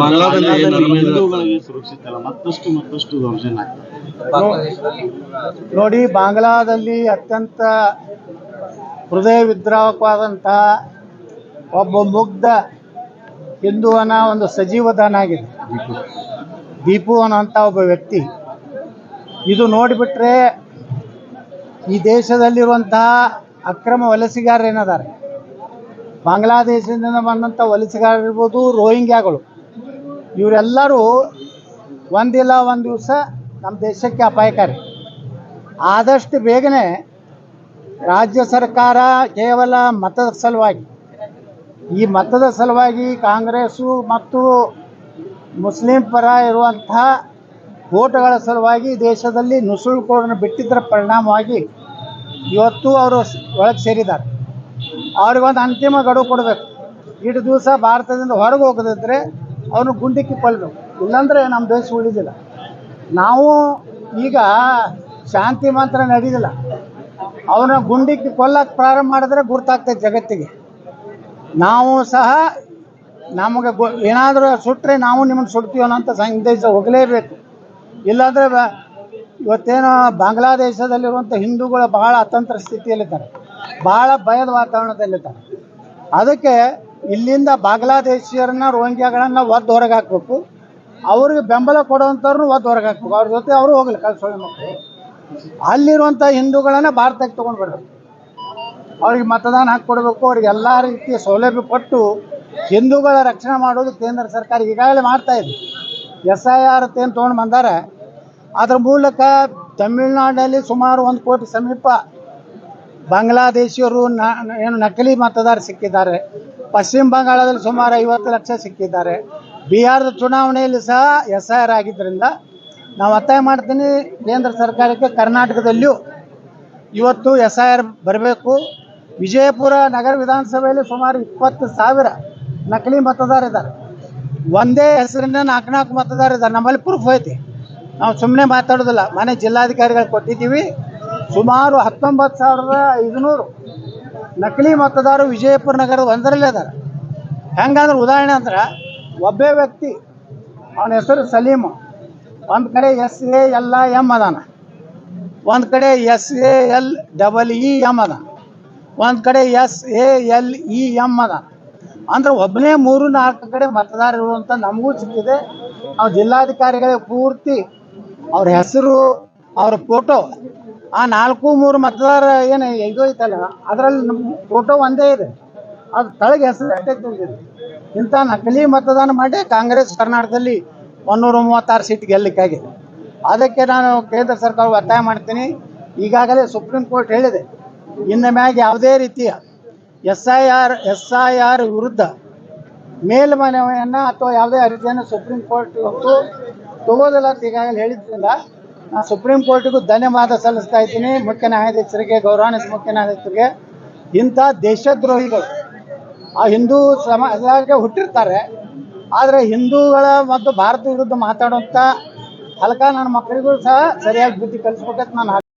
ಬಾಂಗ್ಲಾದಲ್ಲಿ ಹಿಂದೂಗಳಿಗೆ ಸುರಕ್ಷಿತ ಅಲ್ಲ, ಮತ್ತಷ್ಟು ದೌರ್ಜನ್ಯ ಆಗ್ತದೆ. ನೋಡಿ, ಬಾಂಗ್ಲಾದಲ್ಲಿ ಅತ್ಯಂತ ಹೃದಯ ವಿದ್ರಾವಕವಾದಂತಹ ಒಬ್ಬ ಮುಗ್ಧ ಹಿಂದುವನ ಒಂದು ಸಜೀವ ದಾನ ಆಗಿದೆ ದೀಪು ಅನ್ನೋಂಥ ಒಬ್ಬ ವ್ಯಕ್ತಿ. ಇದು ನೋಡಿಬಿಟ್ರೆ ಈ ದೇಶದಲ್ಲಿರುವಂತಹ ಅಕ್ರಮ ವಲಸಿಗಾರರು ಏನಿದ್ದಾರೆ, ಬಾಂಗ್ಲಾದೇಶದಿಂದ ಬಂದಂಥ ವಲಸಿಗಾರರಿರ್ಬೋದು, ರೋಹಿಂಗ್ಯಾಗಳು, ಇವರೆಲ್ಲರೂ ಒಂದಿಲ್ಲ ಒಂದು ದಿವಸ ನಮ್ಮ ದೇಶಕ್ಕೆ ಅಪಾಯಕಾರಿ. ಆದಷ್ಟು ಬೇಗನೆ ರಾಜ್ಯ ಸರ್ಕಾರ ಕೇವಲ ಮತದ ಸಲುವಾಗಿ ಕಾಂಗ್ರೆಸ್ಸು ಮತ್ತು ಮುಸ್ಲಿಂ ಪರ ಇರುವಂತಹ ಓಟ್ಗಳ ಸಲುವಾಗಿ ದೇಶದಲ್ಲಿ ನುಸುಳುಕೋರನ್ನು ಬಿಟ್ಟಿದ್ದರ ಪರಿಣಾಮವಾಗಿ ಇವತ್ತು ಅವರು ಒಳಗೆ ಸೇರಿದ್ದಾರೆ. ಅವ್ರಿಗೊಂದು ಅಂತಿಮ ಗಡುವು ಕೊಡಬೇಕು. ಇಷ್ಟು ದಿವಸ ಭಾರತದಿಂದ ಹೊರಗೆ ಹೋಗದಿದ್ದರೆ ಅವನು ಗುಂಡಿಕ್ಕಿ ಕೊಲ್ಲಬೇಕು, ಇಲ್ಲಾಂದರೆ ನಮ್ಮ ದೇಶ ಉಳಿದಿಲ್ಲ. ನಾವು ಈಗ ಶಾಂತಿ ಮಾತ್ರ ನಡೆಯೋದಿಲ್ಲ, ಅವನ ಗುಂಡಿಕ್ಕಿ ಕೊಲ್ಲಕ್ಕೆ ಪ್ರಾರಂಭ ಮಾಡಿದ್ರೆ ಗುರ್ತಾಗ್ತದೆ ಜಗತ್ತಿಗೆ. ನಾವು ಸಹ ನಮಗೆ ಏನಾದರೂ ಸುಟ್ಟರೆ ನಾವು ನಿಮ್ಮನ್ನು ಸುಡ್ತೀವಿ ಅನ್ನೋಂಥ ಸಂದೇಶ ಹೋಗಲೇಬೇಕು. ಇಲ್ಲಾಂದರೆ ಇವತ್ತೇನು ಬಾಂಗ್ಲಾದೇಶದಲ್ಲಿರುವಂಥ ಹಿಂದೂಗಳು ಬಹಳ ಅತಂತ್ರ ಸ್ಥಿತಿಯಲ್ಲಿದ್ದಾರೆ, ಭಾಳ ಭಯದ ವಾತಾವರಣದಲ್ಲಿದ್ದಾರೆ. ಅದಕ್ಕೆ ಇಲ್ಲಿಂದ ಬಾಂಗ್ಲಾದೇಶಿಯರನ್ನ ರೋಹಿಂಗ್ಯಾಗಳನ್ನು ಒದ್ದು ಹೊರಗೆ ಹಾಕಬೇಕು, ಅವ್ರಿಗೆ ಬೆಂಬಲ ಕೊಡುವಂಥವ್ರನ್ನ ಒದ್ದು ಹೊರಗೆ ಹಾಕ್ಬೇಕು. ಅವ್ರ ಜೊತೆ ಅವರು ಹೋಗಲಿ ಕಳ್ಸೋಳಿ ಮಕ್ಕಳು. ಅಲ್ಲಿರುವಂಥ ಹಿಂದೂಗಳನ್ನು ಭಾರತಕ್ಕೆ ತೊಗೊಂಡು ಬರಬೇಕು, ಅವ್ರಿಗೆ ಮತದಾನ ಹಾಕಿಕೊಡ್ಬೇಕು, ಅವ್ರಿಗೆ ಎಲ್ಲ ರೀತಿಯ ಸೌಲಭ್ಯ ಕೊಟ್ಟು ಹಿಂದೂಗಳ ರಕ್ಷಣೆ ಮಾಡೋದು ಕೇಂದ್ರ ಸರ್ಕಾರ ಈಗಾಗಲೇ ಮಾಡ್ತಾಯಿದೆ. SIR ಏನು ತೊಗೊಂಡು ಬಂದಾರೆ, ಅದರ ಮೂಲಕ ತಮಿಳುನಾಡಿನಲ್ಲಿ ಸುಮಾರು 1 ಕೋಟಿ ಸಮೀಪ ಬಾಂಗ್ಲಾದೇಶಿಯರು ಏನು ನಕಲಿ ಮತದಾರರು ಸಿಕ್ಕಿದ್ದಾರೆ. ಪಶ್ಚಿಮ ಬಂಗಾಳದಲ್ಲಿ ಸುಮಾರು 50 ಲಕ್ಷ ಸಿಕ್ಕಿದ್ದಾರೆ. ಬಿಹಾರದ ಚುನಾವಣೆಯಲ್ಲಿ ಸಹ SIR ಆಗಿದ್ದರಿಂದ ನಾವು ಒತ್ತಾಯ ಮಾಡ್ತೀನಿ ಕೇಂದ್ರ ಸರ್ಕಾರಕ್ಕೆ, ಕರ್ನಾಟಕದಲ್ಲಿಯೂ ಇವತ್ತು SIR ಬರಬೇಕು. ವಿಜಯಪುರ ನಗರ ವಿಧಾನಸಭೆಯಲ್ಲಿ ಸುಮಾರು 20,000 ನಕಲಿ ಮತದಾರರಿದ್ದಾರೆ. ಒಂದೇ ಹೆಸರಿನ 4 ಮತದಾರರಿದ್ದಾರೆ. ನಮ್ಮಲ್ಲಿ ಪ್ರೂಫ್ ಐತಿ, ನಾವು ಸುಮ್ಮನೆ ಮಾತಾಡೋದಿಲ್ಲ. ಮನೆ ಜಿಲ್ಲಾಧಿಕಾರಿಗಳು ಕೊಟ್ಟಿದ್ದೀವಿ. ಸುಮಾರು 19,500 ನಕಲಿ ಮತದಾರರು ವಿಜಯಪುರ ನಗರದ ಒಂದರಲ್ಲೇ ಇದ್ದಾರೆ. ಹೆಂಗಂದ್ರೆ ಉದಾಹರಣೆ ಅಂದ್ರೆ, ಒಬ್ಬೇ ವ್ಯಕ್ತಿ, ಅವನ ಹೆಸರು ಸಲೀಮ್, ಒಂದು ಕಡೆ SALIM ಅದಾನ, ಒಂದು ಕಡೆ SALEEM ಅದ, ಒಂದು ಕಡೆ SALEM ಅದ. ಅಂದ್ರೆ ಒಬ್ಬನೇ 3-4 ಕಡೆ ಮತದಾರ ಇರುವಂಥ ನಮಗೂ ಸಿಕ್ಕಿದೆ. ನಾವು ಜಿಲ್ಲಾಧಿಕಾರಿಗಳಿಗೆ ಪೂರ್ತಿ ಅವ್ರ ಹೆಸರು, ಅವ್ರ ಫೋಟೋ, ಆ 4-3 ಮತದಾರ ಏನು ಇದು ಐತಲ್ಲ, ಅದರಲ್ಲಿ ನಮ್ಮ ಫೋಟೋ ಒಂದೇ ಇದೆ, ಅದು ತಳಗೆ ಹೆಸರು ಅಷ್ಟೇ ತಿಳಿದಿದೆ. ಇಂಥ ನಕಲಿ ಮತದಾನ ಮಾಡಿ ಕಾಂಗ್ರೆಸ್ ಕರ್ನಾಟಕದಲ್ಲಿ 136 ಸೀಟ್ ಗೆಲ್ಲಕ್ಕಾಗಿದೆ. ಅದಕ್ಕೆ ನಾನು ಕೇಂದ್ರ ಸರ್ಕಾರ ಒತ್ತಾಯ ಮಾಡ್ತೀನಿ. ಈಗಾಗಲೇ ಸುಪ್ರೀಂ ಕೋರ್ಟ್ ಹೇಳಿದೆ, ಇನ್ನು ಮ್ಯಾಗೆ ಯಾವುದೇ ರೀತಿಯ SIR ವಿರುದ್ಧ ಮೇಲ್ಮನವಿಯನ್ನು ಅಥವಾ ಯಾವುದೇ ಅರ್ಜಿಯನ್ನು ಸುಪ್ರೀಂ ಕೋರ್ಟ್ ಇವತ್ತು ತಗೋದಿಲ್ಲ ಅಂತ ಈಗಾಗಲೇ ಹೇಳಿದ್ರಿಂದ ನಾನು ಸುಪ್ರೀಂ ಕೋರ್ಟಿಗೂ ಧನ್ಯವಾದ ಸಲ್ಲಿಸ್ತಾ ಇದ್ದೀನಿ. ಮುಖ್ಯ ನ್ಯಾಯಾಧೀಶರಿಗೆ, ಗೌರವಾನ್ವಿತ ಮುಖ್ಯ ನ್ಯಾಯಾಧೀಶರಿಗೆ. ಇಂಥ ದೇಶದ್ರೋಹಿಗಳು ಆ ಹಿಂದೂ ಸಮಾಜಕ್ಕೆ ಹುಟ್ಟಿರ್ತಾರೆ, ಆದರೆ ಹಿಂದೂಗಳ ಮತ್ತು ಭಾರತ ವಿರುದ್ಧ ಮಾತಾಡುವಂಥ ಹಲಕ ನನ್ನ ಮಕ್ಕಳಿಗೂ ಸಹ ಸರಿಯಾಗಿ ಬುದ್ಧಿ ಕಲಿಸ್ಬೇಕಂತ ನಾನು